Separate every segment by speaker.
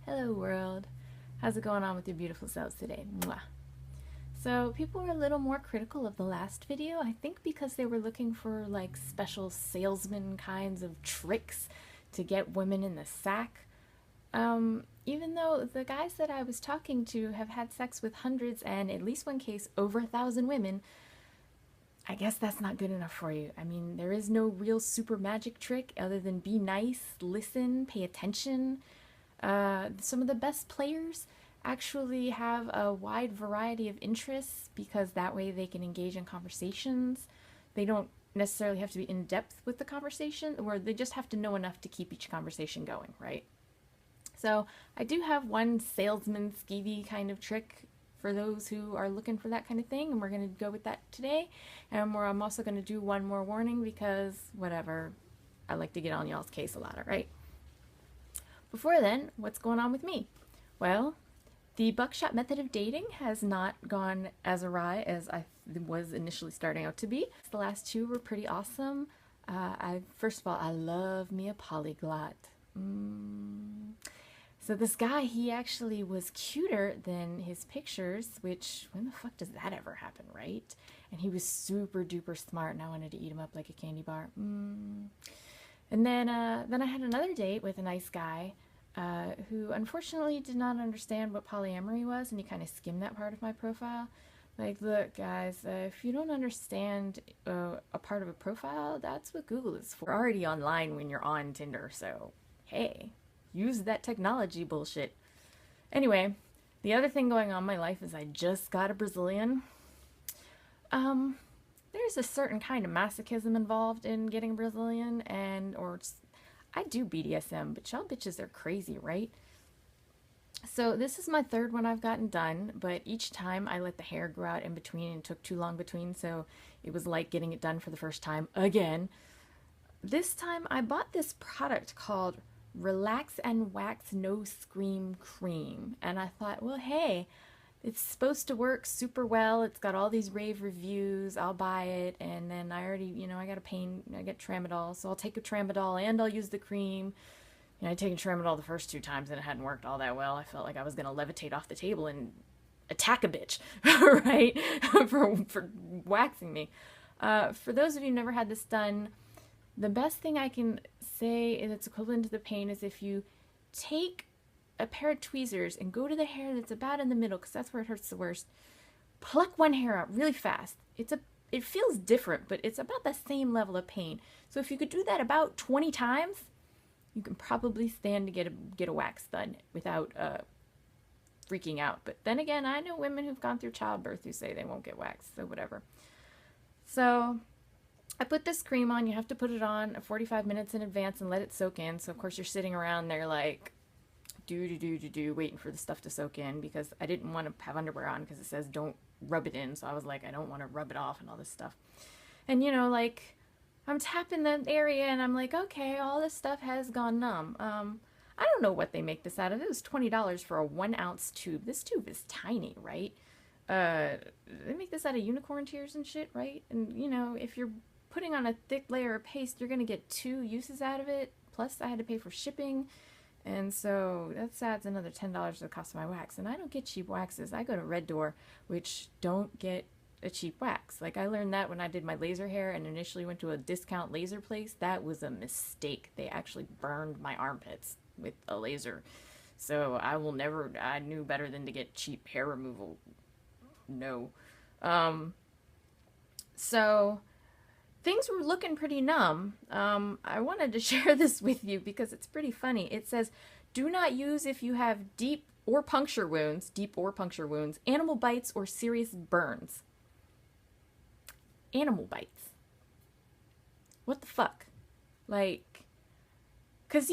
Speaker 1: Hello world. How's it going on with your beautiful selves today? Mwah. So people were a little more critical of the last video, I think because they were looking for like special salesman kinds of tricks to get women in the sack. Even though the guys that I was talking to have had sex with hundreds and at least one case over 1,000 women, I guess that's not good enough for you. I mean, there is no real super magic trick other than be nice, listen, pay attention. Some of the best players actually have a wide variety of interests because that way they can engage in conversations. They don't necessarily have to be in depth with the conversation, or they just have to know enough to keep each conversation going, right? So I do have one salesman skeevy kind of trick for those who are looking for that kind of thing, and we're going to go with that today. And I'm also going to do one more warning because whatever, I like to get on y'all's case a lot, all right? Before then, what's going on with me? Well, the buckshot method of dating has not gone as awry as I was initially starting out to be. The last two were pretty awesome. First of all, I love me a polyglot. So this guy, he actually was cuter than his pictures, which, when the fuck does that ever happen, right? And he was super duper smart, and I wanted to eat him up like a candy bar. And then I had another date with a nice guy who unfortunately did not understand what polyamory was, and he kind of skimmed that part of my profile. Like, look, guys, if you don't understand a part of a profile, that's what Google is for. You're already online when you're on Tinder, so hey, use that technology bullshit. Anyway, the other thing going on in my life is I just got a Brazilian. There's a certain kind of masochism involved in getting a Brazilian, I do BDSM, but y'all bitches are crazy, right? So this is my third one I've gotten done, but each time I let the hair grow out in between and took too long between, so it was like getting it done for the first time again. This time I bought this product called Relax and Wax No Scream Cream, and I thought, well, hey, it's supposed to work super well. It's got all these rave reviews. I'll buy it. And then I already, I got I get tramadol. So I'll take a tramadol and I'll use the cream. I'd taken tramadol the first two times and it hadn't worked all that well. I felt like I was going to levitate off the table and attack a bitch, right? for waxing me. For those of you who never had this done, the best thing I can say that's equivalent to the pain is if you take a pair of tweezers and go to the hair that's about in the middle, because that's where it hurts the worst. Pluck one hair out really fast. It feels different, but it's about the same level of pain. So if you could do that about 20 times, you can probably stand to get a wax done without freaking out. But then again, I know women who've gone through childbirth who say they won't get waxed, so whatever. So I put this cream on. You have to put it on 45 minutes in advance and let it soak in. So of course you're sitting around there like waiting for the stuff to soak in, because I didn't want to have underwear on because it says don't rub it in. So I was like, I don't want to rub it off and all this stuff. And like I'm tapping the area and I'm like, okay, all this stuff has gone numb. I don't know what they make this out of. It was $20 for a 1 ounce tube. This tube is tiny, right? They make this out of unicorn tears and shit, right? And if you're putting on a thick layer of paste, you're gonna get 2 uses out of it. Plus I had to pay for shipping. And so that adds another $10 to the cost of my wax. And I don't get cheap waxes. I go to Red Door, which don't get a cheap wax. Like, I learned that when I did my laser hair and initially went to a discount laser place. That was a mistake. They actually burned my armpits with a laser. So I knew better than to get cheap hair removal. No. So things were looking pretty numb. I wanted to share this with you because it's pretty funny. It says, do not use if you have deep or puncture wounds, animal bites, or serious burns. Animal bites. What the fuck? Like, because,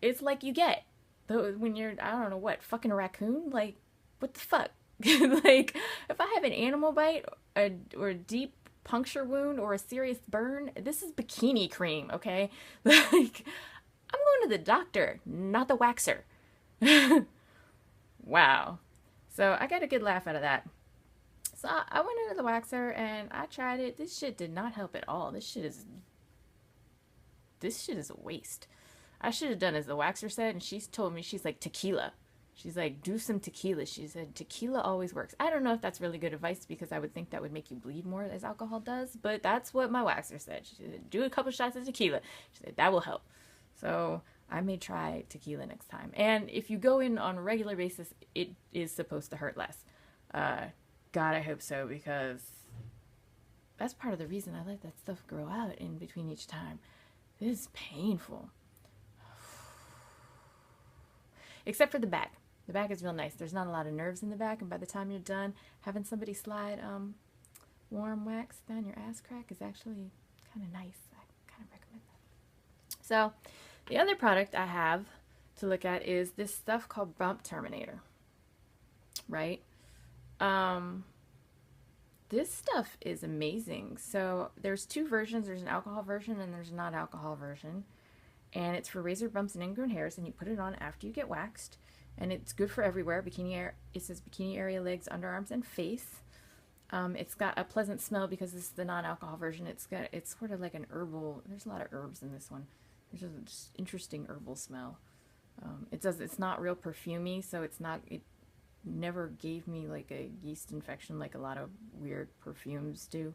Speaker 1: it's like you get, when you're, I don't know what, fucking a raccoon? Like, what the fuck? Like, if I have an animal bite or a deep puncture wound or a serious burn, this is bikini cream, okay? Like, I'm going to the doctor, not the waxer. Wow. So I got a good laugh out of that. So I went into the waxer and I tried it. This shit did not help at all. This shit is a waste. I should have done as the waxer said, and she's told me, she's like, tequila. She's like, do some tequila. She said, tequila always works. I don't know if that's really good advice because I would think that would make you bleed more as alcohol does, but that's what my waxer said. She said, do a couple shots of tequila. She said, that will help. So I may try tequila next time. And if you go in on a regular basis, it is supposed to hurt less. God, I hope so, because that's part of the reason I let that stuff grow out in between each time. It is painful. Except for the back. The back is real nice. There's not a lot of nerves in the back, and by the time you're done, having somebody slide warm wax down your ass crack is actually kind of nice. I kind of recommend that. So, the other product I have to look at is this stuff called Bump Terminator. Right? This stuff is amazing. So, there's two versions. There's an alcohol version and there's a non-alcohol version. And it's for razor bumps and ingrown hairs, and you put it on after you get waxed. And it's good for everywhere. It says bikini area, legs, underarms, and face. It's got a pleasant smell because this is the non-alcohol version. It's sort of like an herbal. There's a lot of herbs in this one. There's a just interesting herbal smell. It's not real perfumey, so it never gave me like a yeast infection like a lot of weird perfumes do.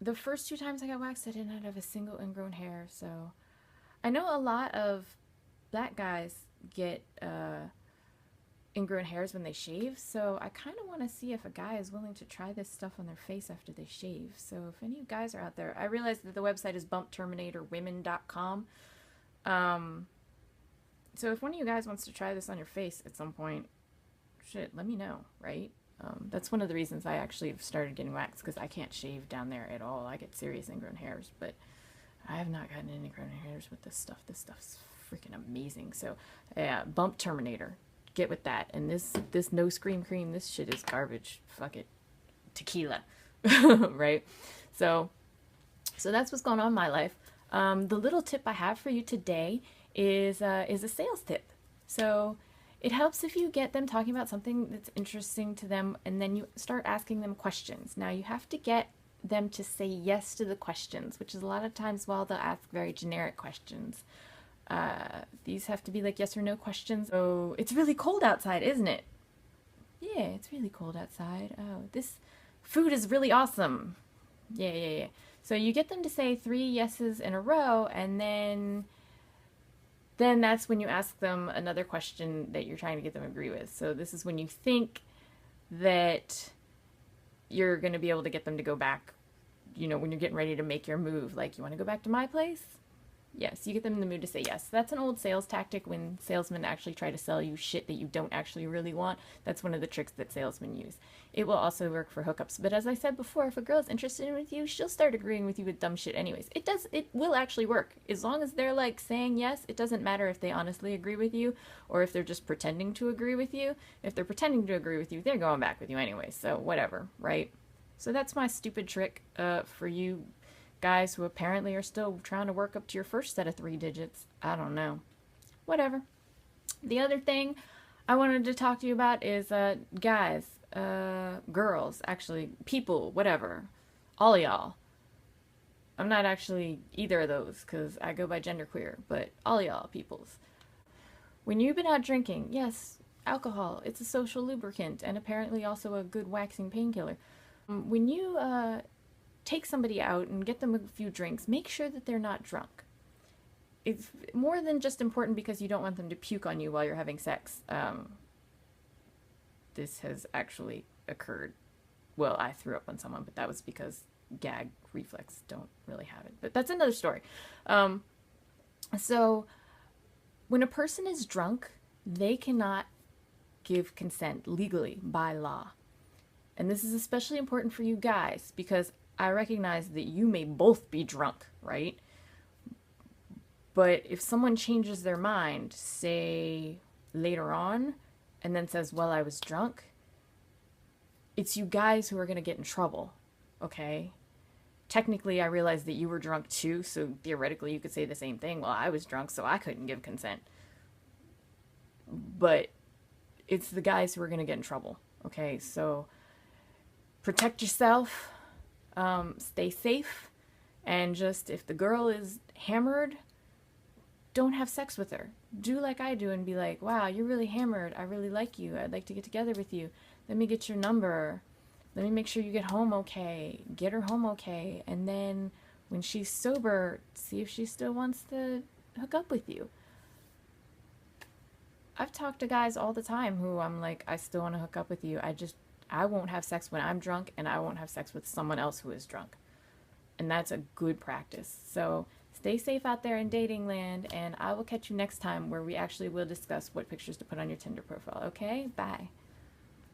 Speaker 1: The first 2 times I got waxed, I did not have a single ingrown hair, so I know a lot of black guys get ingrown hairs when they shave, so I kind of want to see if a guy is willing to try this stuff on their face after they shave. So if any of you guys are out there, I realize that the website is bumpterminatorwomen.com. So if one of you guys wants to try this on your face at some point, shit, let me know, right? That's one of the reasons I actually have started getting waxed, because I can't shave down there at all. I get serious ingrown hairs, but I have not gotten any ingrown hairs with this stuff. This stuff's freaking amazing. So yeah, Bump Terminator, get with that. And this no scream cream, this shit is garbage. Fuck it, tequila. Right? So that's what's going on in my life. The little tip I have for you today is a sales tip. So it helps if you get them talking about something that's interesting to them, and then you start asking them questions. Now you have to get them to say yes to the questions, which is a lot of times, well, they'll ask very generic questions. These have to be like yes or no questions. So it's really cold outside, isn't it? Yeah, it's really cold outside. Oh, this food is really awesome. Yeah. So you get them to say 3 yeses in a row, and then that's when you ask them another question that you're trying to get them to agree with. So this is when you think that you're going to be able to get them to go back, when you're getting ready to make your move. Like, you want to go back to my place? Yes, you get them in the mood to say yes. That's an old sales tactic when salesmen actually try to sell you shit that you don't actually really want. That's one of the tricks that salesmen use. It will also work for hookups. But as I said before, if a girl's interested in with you, she'll start agreeing with you with dumb shit anyways. It will actually work. As long as they're like saying yes, it doesn't matter if they honestly agree with you or if they're just pretending to agree with you. If they're pretending to agree with you, they're going back with you anyway. So whatever, right? So that's my stupid trick for you guys who apparently are still trying to work up to your first set of 3 digits. I don't know. Whatever. The other thing I wanted to talk to you about is guys, girls, actually, people, whatever. All y'all. I'm not actually either of those because I go by genderqueer, but all y'all peoples. When you've been out drinking, yes, alcohol, it's a social lubricant and apparently also a good waxing painkiller. When you take somebody out and get them a few drinks, make sure that they're not drunk. It's more than just important because you don't want them to puke on you while you're having sex. This has actually occurred. Well, I threw up on someone, but that was because gag reflex don't really have it. But that's another story. So when a person is drunk, they cannot give consent legally by law. And this is especially important for you guys because I recognize that you may both be drunk, right? But if someone changes their mind, say later on, and then says, well, I was drunk, it's you guys who are going to get in trouble, okay? Technically, I realize that you were drunk too, so theoretically you could say the same thing. Well, I was drunk, so I couldn't give consent. But it's the guys who are going to get in trouble, okay? So protect yourself. Stay safe, and just if the girl is hammered, don't have sex with her. Do like I do and be like, wow, you're really hammered. I really like you. I'd like to get together with you. Let me get your number. Let me make sure you get home okay. Get her home okay. And then when she's sober, see if she still wants to hook up with you. I've talked to guys all the time who I'm like, I still want to hook up with you. I won't have sex when I'm drunk, and I won't have sex with someone else who is drunk. And that's a good practice. So stay safe out there in dating land, and I will catch you next time where we actually will discuss what pictures to put on your Tinder profile. Okay? Bye.